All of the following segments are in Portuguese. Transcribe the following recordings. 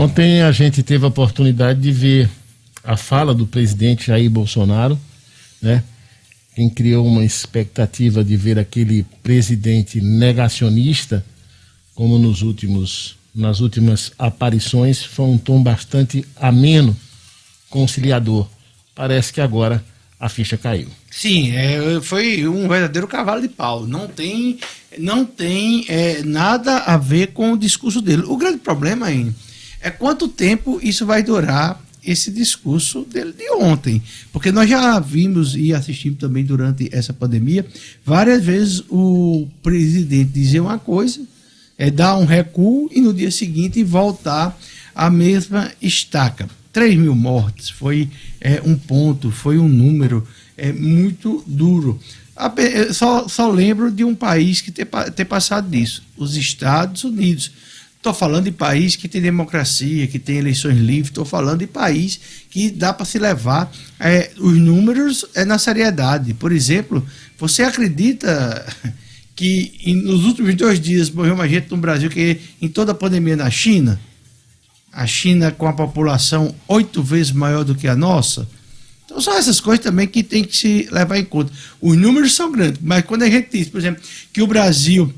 Ontem a gente teve a oportunidade de ver a fala do presidente Jair Bolsonaro, né? Quem criou uma expectativa de ver aquele presidente negacionista, como nas últimas aparições, foi um tom bastante ameno, conciliador. Parece que agora a ficha caiu. Sim, foi um verdadeiro cavalo de pau. Não tem nada a ver com o discurso dele. O grande problema é quanto tempo isso vai durar, esse discurso dele de ontem. Porque nós já vimos e assistimos também durante essa pandemia, várias vezes o presidente dizer uma coisa, dar um recuo e no dia seguinte voltar à mesma estaca. 3.000 mortes foi um ponto, foi um número muito duro. Só lembro de um país que ter passado disso, os Estados Unidos. Estou falando de país que tem democracia, que tem eleições livres, estou falando de país que dá para se levar os números na seriedade. Por exemplo, você acredita que nos últimos 2 dias morreu mais gente no Brasil que em toda a pandemia na China? A China com a população 8 vezes maior do que a nossa. Então são essas coisas também que tem que se levar em conta. Os números são grandes, mas quando a gente diz, por exemplo, que o Brasil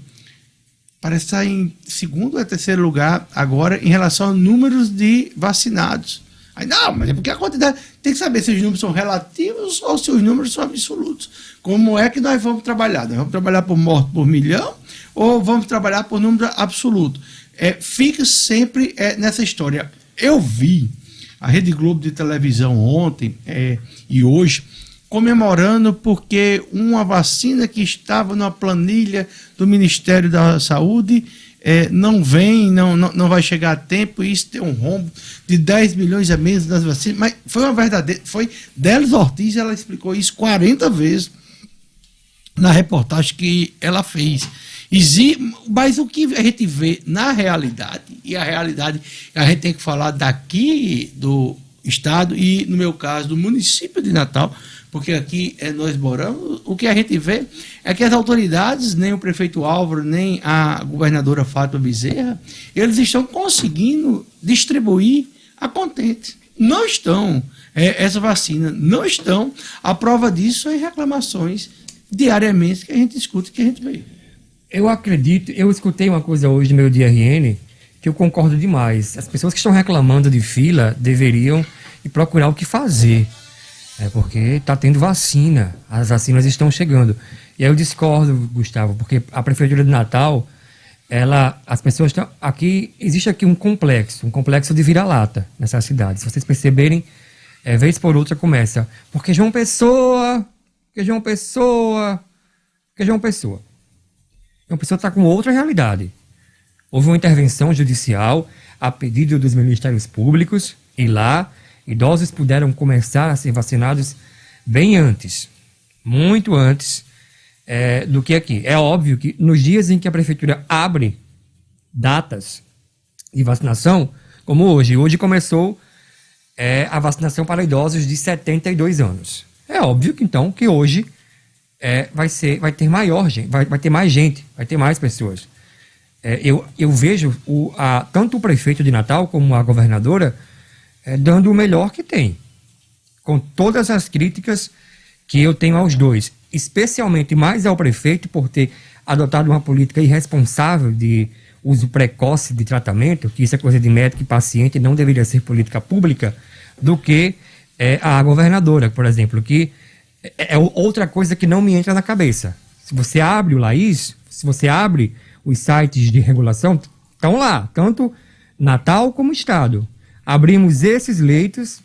parece estar em 2º ou 3º lugar agora em relação a números de vacinados. Aí, não, mas é porque a quantidade... Tem que saber se os números são relativos ou se os números são absolutos. Como é que nós vamos trabalhar? Nós vamos trabalhar por morte por milhão ou vamos trabalhar por número absoluto? Fica sempre nessa história. Eu vi a Rede Globo de televisão ontem e hoje comemorando porque uma vacina que estava na planilha do Ministério da Saúde não vai chegar a tempo, e isso tem um rombo de 10 milhões a menos das vacinas. Mas foi Délis Ortiz, ela explicou isso 40 vezes na reportagem que ela fez. Mas o que a gente vê na realidade, e a realidade a gente tem que falar daqui do estado e, no meu caso, do município de Natal, porque aqui nós moramos, o que a gente vê é que as autoridades, nem o prefeito Álvaro, nem a governadora Fátima Bezerra, eles estão conseguindo distribuir a contente. Não estão, essa vacina, não estão. A prova disso são as reclamações diariamente que a gente escuta e que a gente vê. Eu escutei uma coisa hoje no meu dia RN que eu concordo demais. As pessoas que estão reclamando de fila deveriam ir procurar o que fazer. Porque está tendo vacina, as vacinas estão chegando. E aí eu discordo, Gustavo, porque a Prefeitura de Natal, as pessoas estão... Existe aqui um complexo de vira-lata nessa cidade. Se vocês perceberem, vez por outra começa, porque João Pessoa está com outra realidade. Houve uma intervenção judicial a pedido dos ministérios públicos e lá idosos puderam começar a ser vacinados bem antes, muito antes do que aqui. É óbvio que nos dias em que a prefeitura abre datas de vacinação, como hoje começou a vacinação para idosos de 72 anos. É óbvio que então que hoje vai ter maior gente, vai ter mais gente, vai ter mais pessoas. Eu vejo tanto o prefeito de Natal como a governadora dando o melhor que tem, com todas as críticas que eu tenho aos dois, especialmente mais ao prefeito por ter adotado uma política irresponsável de uso precoce de tratamento, que isso é coisa de médico e paciente, não deveria ser política pública, do que a governadora, por exemplo, que é outra coisa que não me entra na cabeça. Se você abre o Laís, se você abre os sites de regulação, estão lá, tanto Natal como Estado. Abrimos esses leitos,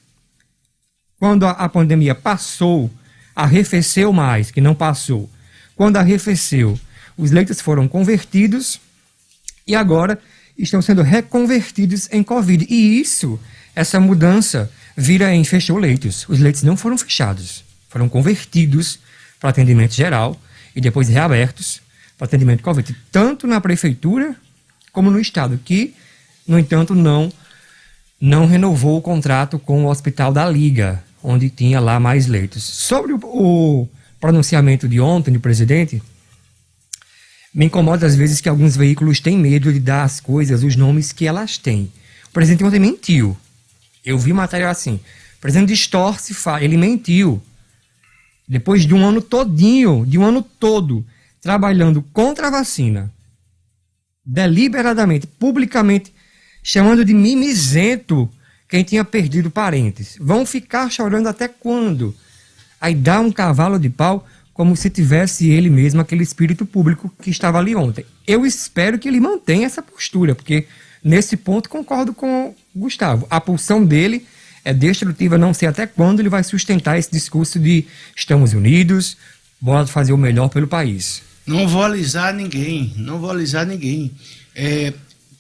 quando a pandemia passou, arrefeceu mais, que não passou. Quando arrefeceu, os leitos foram convertidos e agora estão sendo reconvertidos em Covid. E essa mudança vira em fechou leitos. Os leitos não foram fechados, foram convertidos para atendimento geral e depois reabertos para atendimento Covid, tanto na prefeitura como no Estado, que, no entanto, não renovou o contrato com o Hospital da Liga, onde tinha lá mais leitos. Sobre o pronunciamento de ontem do presidente, me incomoda às vezes que alguns veículos têm medo de dar às coisas os nomes que elas têm. O presidente ontem mentiu. Eu vi matéria assim. O presidente distorce, ele mentiu. Depois de um ano todinho, de um ano todo, trabalhando contra a vacina, deliberadamente, publicamente, chamando de mimizento quem tinha perdido parentes. Vão ficar chorando até quando? Aí dá um cavalo de pau, como se tivesse ele mesmo, aquele espírito público que estava ali ontem. Eu espero que ele mantenha essa postura, porque nesse ponto concordo com o Gustavo. A pulsão dele é destrutiva, não sei até quando ele vai sustentar esse discurso de estamos unidos, bora fazer o melhor pelo país. Não vou alisar ninguém, não vou alisar ninguém.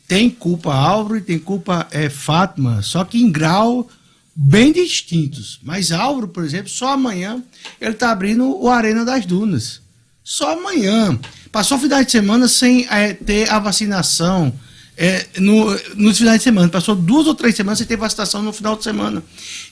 Tem culpa Álvaro e tem culpa Fátima, só que em grau bem distintos. Mas Álvaro, por exemplo, só amanhã ele está abrindo o Arena das Dunas. Só amanhã. Passou o final de semana sem ter a vacinação nos finais de semana. Passou 2 ou 3 semanas sem ter vacinação no final de semana.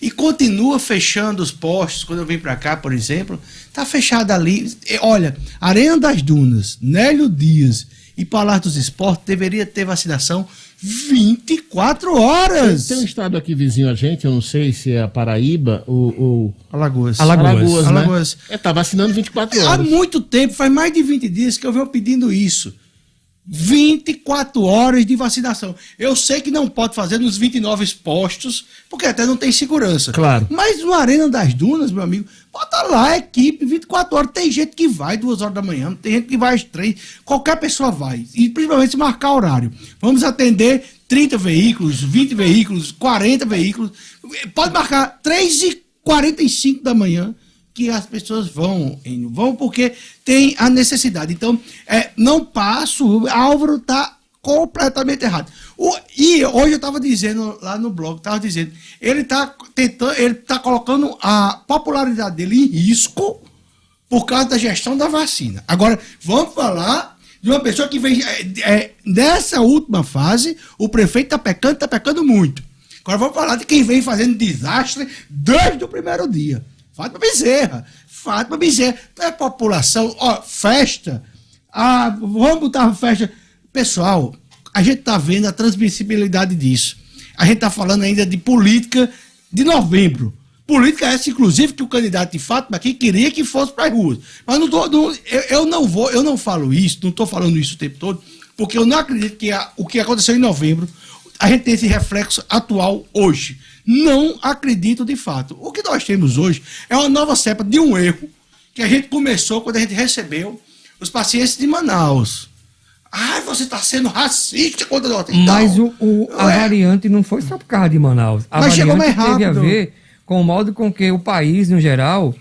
E continua fechando os postos. Quando eu vim para cá, por exemplo, está fechado ali. Olha, Arena das Dunas, Nélio Dias e Palácio dos Esportes deveria ter vacinação 24 horas. Tem um estado aqui vizinho a gente, eu não sei se é a Paraíba ou Alagoas. Alagoas. Né? Tá vacinando 24 horas. Há muito tempo, faz mais de 20 dias que eu venho pedindo isso. 24 horas de vacinação. Eu sei que não pode fazer nos 29 postos, porque até não tem segurança. Claro. Mas no Arena das Dunas, meu amigo, bota lá a equipe, 24 horas. Tem gente que vai 2 horas da manhã, tem gente que vai às 3. Qualquer pessoa vai. E principalmente se marcar horário. Vamos atender 30 veículos, 20 veículos, 40 veículos. Pode marcar 3h45 da manhã. Que as pessoas vão porque tem a necessidade. Então, não passo, Álvaro está completamente errado. E hoje eu estava dizendo lá no blog, ele está colocando a popularidade dele em risco por causa da gestão da vacina. Agora, vamos falar de uma pessoa que vem, nessa última fase, o prefeito está pecando muito. Agora vamos falar de quem vem fazendo desastre desde o primeiro dia. Fátima Bezerra. Então é população, festa. Vamos botar festa. Pessoal, a gente está vendo a transmissibilidade disso. A gente está falando ainda de política de novembro. Política essa, inclusive, que o candidato de Fátima aqui queria que fosse para as ruas. Mas eu não falo isso, não estou falando isso o tempo todo, porque eu não acredito que o que aconteceu em novembro, a gente tem esse reflexo atual hoje. Não acredito de fato. O que nós temos hoje é uma nova cepa de um erro que a gente começou quando a gente recebeu os pacientes de Manaus. Você está sendo racista contra nós. Mas a variante não foi só por causa de Manaus. A Mas chegou mais variante rápido. teve a ver com o modo com que o país, no geral,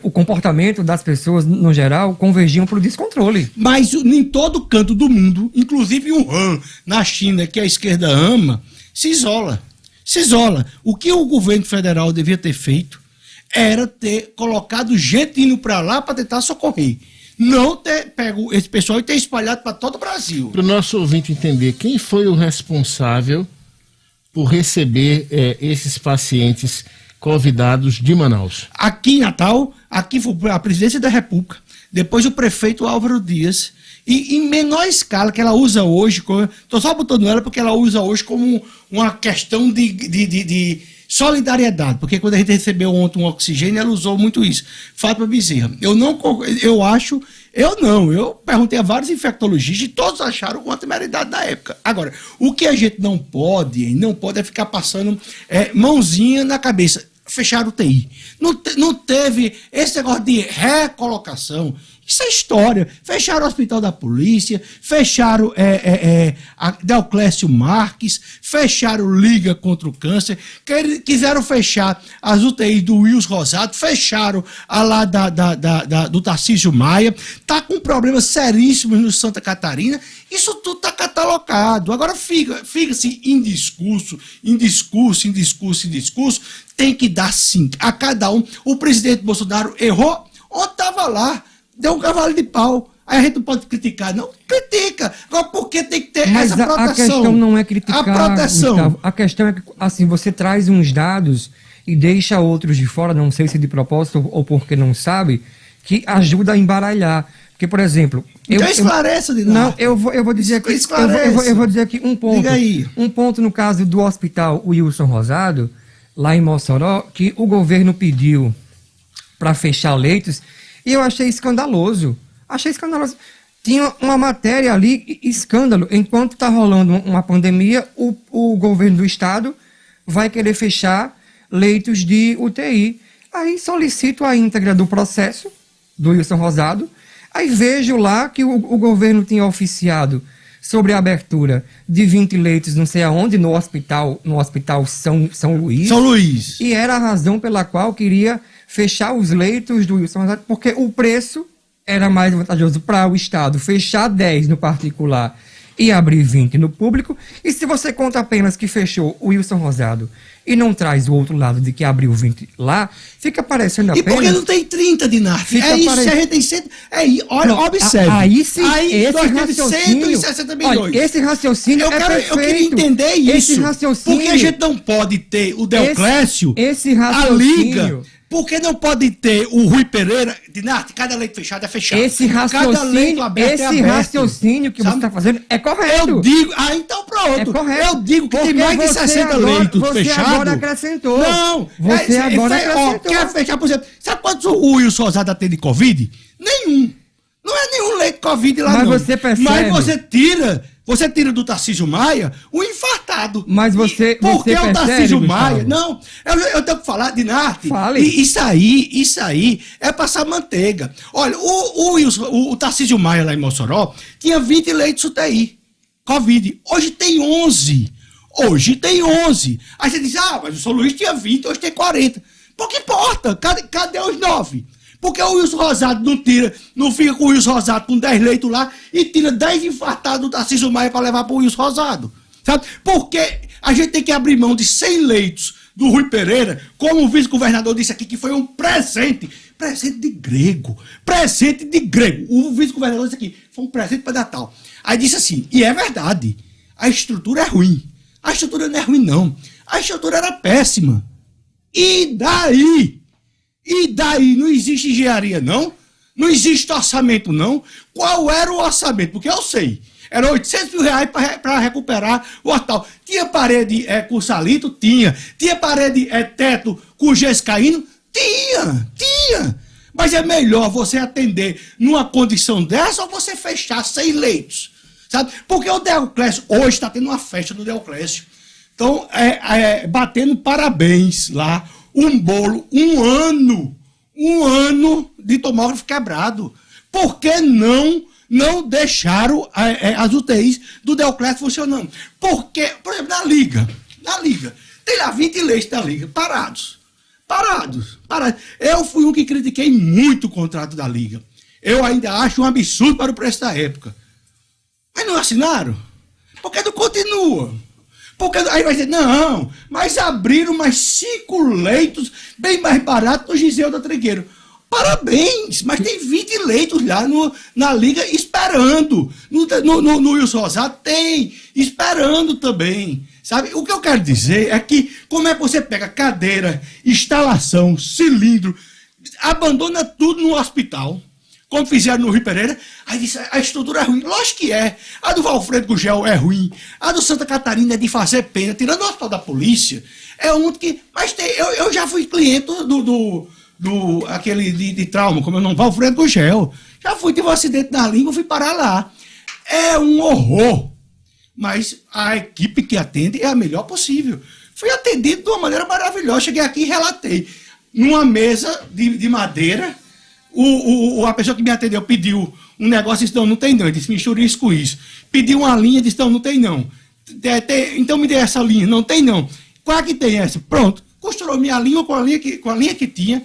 o comportamento das pessoas, no geral, convergiam para o descontrole. Mas em todo canto do mundo, inclusive em Wuhan, na China, que a esquerda ama, se isola. O que o governo federal devia ter feito era ter colocado gente indo para lá para tentar socorrer. Não ter pego esse pessoal e ter espalhado para todo o Brasil. Para o nosso ouvinte entender, quem foi o responsável por receber esses pacientes convidados de Manaus? Aqui em Natal, aqui foi a presidência da República, depois o prefeito Álvaro Dias, e em menor escala que ela usa hoje, estou só botando ela porque ela usa hoje como uma questão de solidariedade, porque quando a gente recebeu ontem um oxigênio, ela usou muito isso. Fátima Bezerra. Eu perguntei a vários infectologistas e todos acharam uma temeridade da época. Agora, o que a gente não pode é ficar passando mãozinha na cabeça. Fecharam o UTI. Não teve esse negócio de recolocação. Isso é história. Fecharam o Hospital da Polícia, fecharam a Deoclésio Marques, fecharam Liga contra o Câncer, quiseram fechar as UTIs do Wilson Rosado, fecharam a lá do Tarcísio Maia, está com problemas seríssimos no Santa Catarina. Isso tudo está catalogado. Agora fica-se em discurso, tem que dar sim a cada um. O presidente Bolsonaro errou, ontem estava lá, deu um cavalo de pau. Aí a gente não pode criticar, não. Critica. Agora, por que tem que ter essa proteção? A questão não é criticar, a proteção. Gustavo. A questão é que, assim, você traz uns dados e deixa outros de fora, não sei se de propósito ou porque não sabe, que ajuda a embaralhar. Porque, por exemplo... Então esclareça, Dinardi. Não, eu vou dizer aqui... Eu vou dizer aqui um ponto. Diga aí. Um ponto no caso do hospital Wilson Rosado, lá em Mossoró, que o governo pediu para fechar leitos, e eu achei escandaloso. Tinha uma matéria ali, escândalo. Enquanto está rolando uma pandemia, o governo do estado vai querer fechar leitos de UTI. Aí solicito a íntegra do processo do Wilson Rosado. Aí vejo lá que o governo tinha oficiado sobre a abertura de 20 leitos, não sei aonde, no hospital São Luís. São Luís. E era a razão pela qual queria fechar os leitos do Wilson Rosado, porque o preço era mais vantajoso para o Estado fechar 10 no particular e abrir 20 no público. E se você conta apenas que fechou o Wilson Rosado e não traz o outro lado de que abriu 20 lá, fica parecendo apenas... E porque não tem 30, Dinardi? É isso, se a gente tem 100... Olha, observe. Aí sim, nós temos 160 milhões. Olha, esse raciocínio perfeito. Eu queria entender isso. Esse raciocínio... Porque a gente não pode ter o Deoclésio, a Liga... Porque não pode ter o Rui Pereira, Dinardi, cada leito fechado é fechado. Cada leito aberto é aberto. Raciocínio que você está fazendo é correto. Eu digo, então pronto. É correto. Eu digo que tem mais de 60 leitos fechados. Você agora acrescentou. Não. Você agora acrescentou. Quer fechar, por exemplo, sabe quantos o Wilson Rosado tem de Covid? Nenhum. Não é nenhum leito Covid lá, não. Mas você percebe. Mas você tira do Tarcísio Maia o infartado. Mas você Porque percebe, o Tarcísio Maia... Gustavo? Não, eu tenho que falar, Dinardi. Fale. Isso aí é passar manteiga. Olha, o Tarcísio Maia lá em Mossoró tinha 20 leitos UTI, Covid. Hoje tem 11. Aí você diz, mas o São Luís tinha 20, hoje tem 40. Pouco importa, cadê os 9? Porque o Wilson Rosado não fica com o Wilson Rosado com 10 leitos lá e tira 10 infartados do Tarcísio Maia para levar para o Wilson Rosado. Sabe? Porque a gente tem que abrir mão de 100 leitos do Rui Pereira, como o vice-governador disse aqui, que foi um presente de grego. O vice-governador disse aqui, foi um presente para Natal. Aí disse assim, e é verdade, a estrutura é ruim. A estrutura não é ruim, não. A estrutura era péssima. E daí? Não existe engenharia, não? Não existe orçamento, não? Qual era o orçamento? Porque eu sei. Era 800 mil reais para recuperar o hospital. Tinha parede com salito? Tinha. Tinha parede teto com gesso caindo? Tinha. Mas é melhor você atender numa condição dessa ou você fechar 100 leitos? Sabe? Porque o Deoclésio, hoje está tendo uma festa do Deoclésio. Então, batendo parabéns lá. Um bolo, um ano de tomógrafo quebrado. Por que não deixaram as UTIs do Deoclésio funcionando? Porque, por exemplo, na Liga, tem lá 20 leitos da Liga, parados. Eu fui um que critiquei muito o contrato da Liga. Eu ainda acho um absurdo para o preço da época. Mas não assinaram? Porque não continua. Porque aí vai dizer, não, mas abriram mais 5 leitos bem mais baratos no Giseu da Trigueiro. Parabéns, mas tem 20 leitos lá na Liga esperando. No Wilson Rosado tem, esperando também. Sabe? O que eu quero dizer é que, como é que você pega cadeira, instalação, cilindro, abandona tudo no hospital, como fizeram no Rui Pereira, aí diz, a estrutura é ruim. Lógico que é. A do Valfredo Gugel é ruim. A do Santa Catarina é de fazer pena. Tirando o hospital da polícia, é um que... Mas eu já fui cliente aquele de trauma, como eu não... Valfredo Gugel. Já tive um acidente na língua, fui parar lá. É um horror. Mas a equipe que atende é a melhor possível. Fui atendido de uma maneira maravilhosa. Cheguei aqui e relatei. Numa mesa de madeira... A pessoa que me atendeu pediu um negócio e disse, não tem não. Ele disse, mistura isso com isso. Pediu uma linha e disse, não tem não. Então me dê essa linha. Não tem não. Qual é que tem essa? Pronto. Costurou minha língua com a linha que tinha.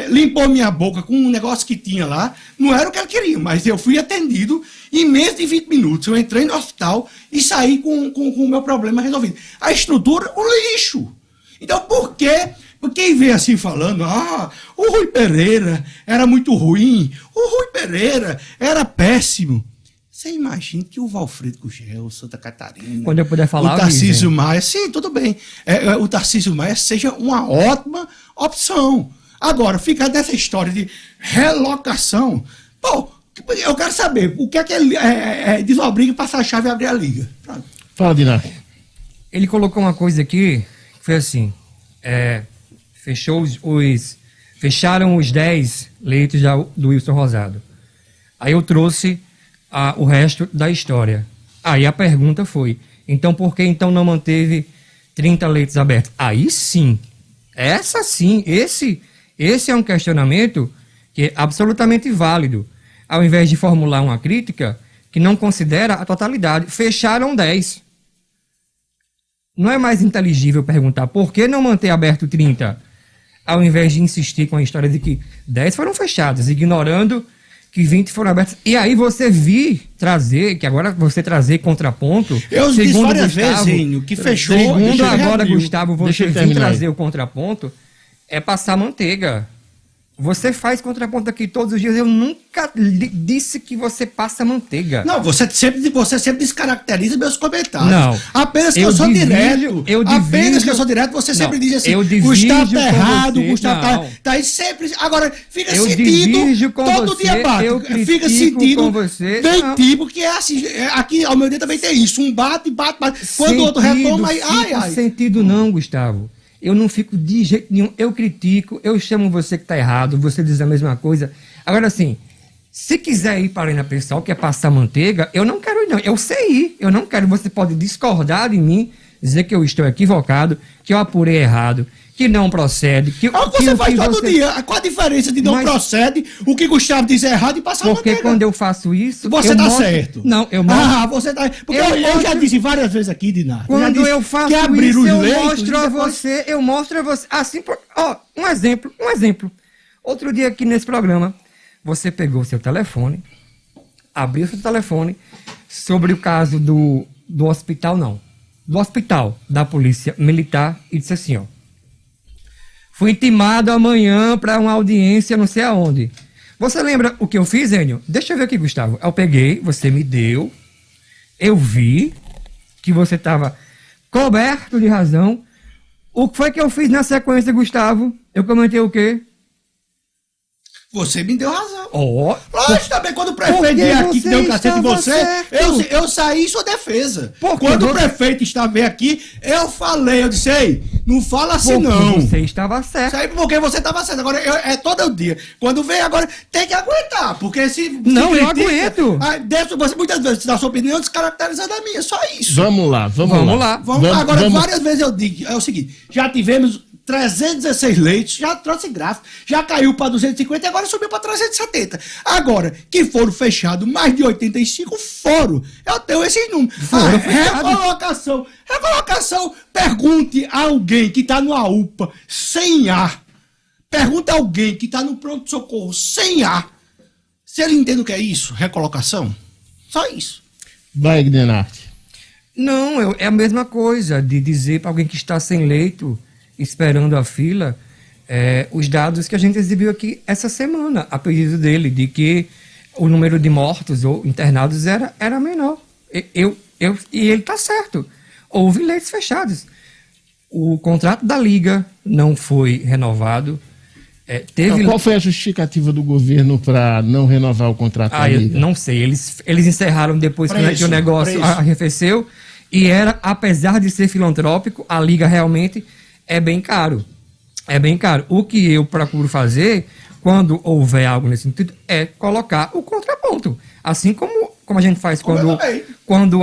Limpou minha boca com um negócio que tinha lá. Não era o que ela queria, mas eu fui atendido em menos de 20 minutos. Eu entrei no hospital e saí com o meu problema resolvido. A estrutura, o lixo. Então, por quê? Porque quem vem assim falando, o Rui Pereira era muito ruim, o Rui Pereira era péssimo. Você imagina que o Valfredo Gugel, Santa Catarina, quando eu puder falar, o Tarcísio Maia, sim, tudo bem, o Tarcísio Maia seja uma ótima opção. Agora, ficar dessa história de relocação, Eu quero saber o que é que ele desobriga e passar a chave e abrir a liga. Pronto. Fala, Dinar. Ele colocou uma coisa aqui, que foi assim, fecharam os 10 leitos do Wilson Rosado. Aí eu trouxe o resto da história. Aí a pergunta foi, então por que então não manteve 30 leitos abertos? Aí sim, esse é um questionamento que é absolutamente válido. Ao invés de formular uma crítica que não considera a totalidade, fecharam 10. Não é mais inteligível perguntar por que não manter aberto 30, ao invés de insistir com a história de que 10 foram fechados, ignorando que 20 foram abertos. E aí você trazer contraponto. Eu disse várias vezes, Zinho, que fechou. Segundo agora, Gustavo, você vir trazer aí o contraponto, é passar manteiga. Você faz contraponto aqui todos os dias. Eu nunca disse que você passa manteiga. Não, você sempre descaracteriza meus comentários. Não. Apenas que eu sou direto. Apenas que eu sou direto, você sempre diz assim, Gustavo tá errado, Gustavo tá aí sempre. Agora, fica sentido, todo dia bate. Fica sentido, bem tipo, que é assim, aqui ao meu dia também tem isso, um bate. Quando o outro retoma, aí, ai. Sentido não, Gustavo. Eu não fico de jeito nenhum, eu critico, eu chamo você que está errado, você diz a mesma coisa. Agora, assim, se quiser ir para a Arena Pessoal, que é passar manteiga, eu não quero ir, não. Eu sei ir, eu não quero. Você pode discordar de mim, dizer que eu estou equivocado, que eu apurei errado, que não procede. Você faz todo dia. Qual a diferença de não procede, o que Gustavo diz é errado e passar manteiga? Porque quando eu faço isso... Você está certo. Não, eu mostro... você está... Porque eu já disse várias vezes aqui, Dinar. Quando eu faço isso, eu mostro a você... Assim, um exemplo. Outro dia aqui nesse programa, você pegou seu telefone, abriu seu telefone sobre o caso do hospital, do hospital da Polícia Militar e disse assim, fui intimado amanhã para uma audiência não sei aonde. Você lembra o que eu fiz, Enio? Deixa eu ver aqui, Gustavo. Eu peguei, você me deu, eu vi que você estava coberto de razão. O que foi que eu fiz na sequência, Gustavo? Eu comentei o quê? Você me deu razão. Lógico, também, quando o prefeito vier aqui que deu um cacete em você, eu saí em sua defesa. Quando o prefeito estava aqui, eu falei, eu disse, ei, não fala assim não. Você estava certo. Isso aí porque você estava certo. Agora, é todo dia. Quando vem agora, tem que aguentar, porque se não, eu aguento. Você muitas vezes dá sua opinião descaracterizando a minha, só isso. Vamos lá. Agora, várias vezes eu digo, é o seguinte, já tivemos 316 leitos, já trouxe gráfico, já caiu para 250 e agora subiu para 370. Agora, que foram fechados mais de 85, foram. Eu tenho esses números. Recolocação. Pergunte a alguém que está numa UPA sem ar. Pergunte a alguém que está no pronto-socorro sem ar. Se ele entende o que é isso, recolocação, só isso. Vai, Gdenarte. Não, é a mesma coisa de dizer para alguém que está sem leito, esperando a fila, os dados que a gente exibiu aqui essa semana, a pedido dele, de que o número de mortos ou internados era menor. E ele está certo. Houve leitos fechados. O contrato da Liga não foi renovado. Qual foi a justificativa do governo para não renovar o contrato da Liga? Eu não sei. Eles encerraram depois que o negócio arrefeceu. E apesar de ser filantrópico, a Liga realmente é bem caro. O que eu procuro fazer, quando houver algo nesse sentido, é colocar o contraponto. Assim como a gente faz quando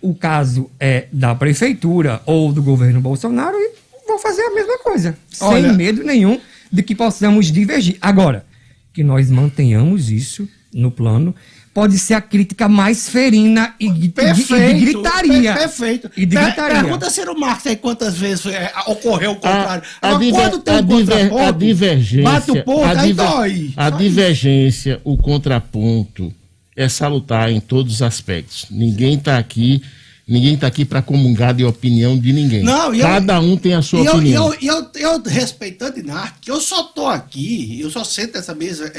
o caso é da prefeitura ou do governo Bolsonaro, e vou fazer a mesma coisa. Sem medo nenhum de que possamos divergir. Agora, que nós mantenhamos isso no plano, pode ser a crítica mais ferina e de gritaria. Perfeito. E de gritaria. Pergunta se o Marcos aí quantas vezes ocorreu o contrário. Quando tem a divergência, bate o ponto, aí dói. A divergência, o contraponto é salutar em todos os aspectos. Ninguém está aqui Ninguém está aqui para comungar de opinião de ninguém. Não, Cada um tem a sua opinião. Eu respeitando Dinarte, que eu só tô aqui, eu só sento nessa mesa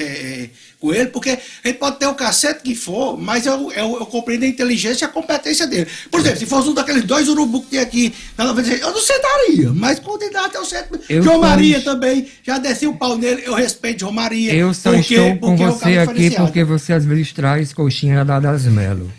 com ele, porque a gente pode ter o cacete que for, mas eu compreendo a inteligência e a competência dele. Por exemplo, se fosse um daqueles 2 urubu que tem aqui, eu não sentaria, mas com o Dinarte eu sento. João Maria também, já desci o pau nele, eu respeito João Maria. Eu só estou com você aqui porque você às vezes traz coxinha da Das Melo.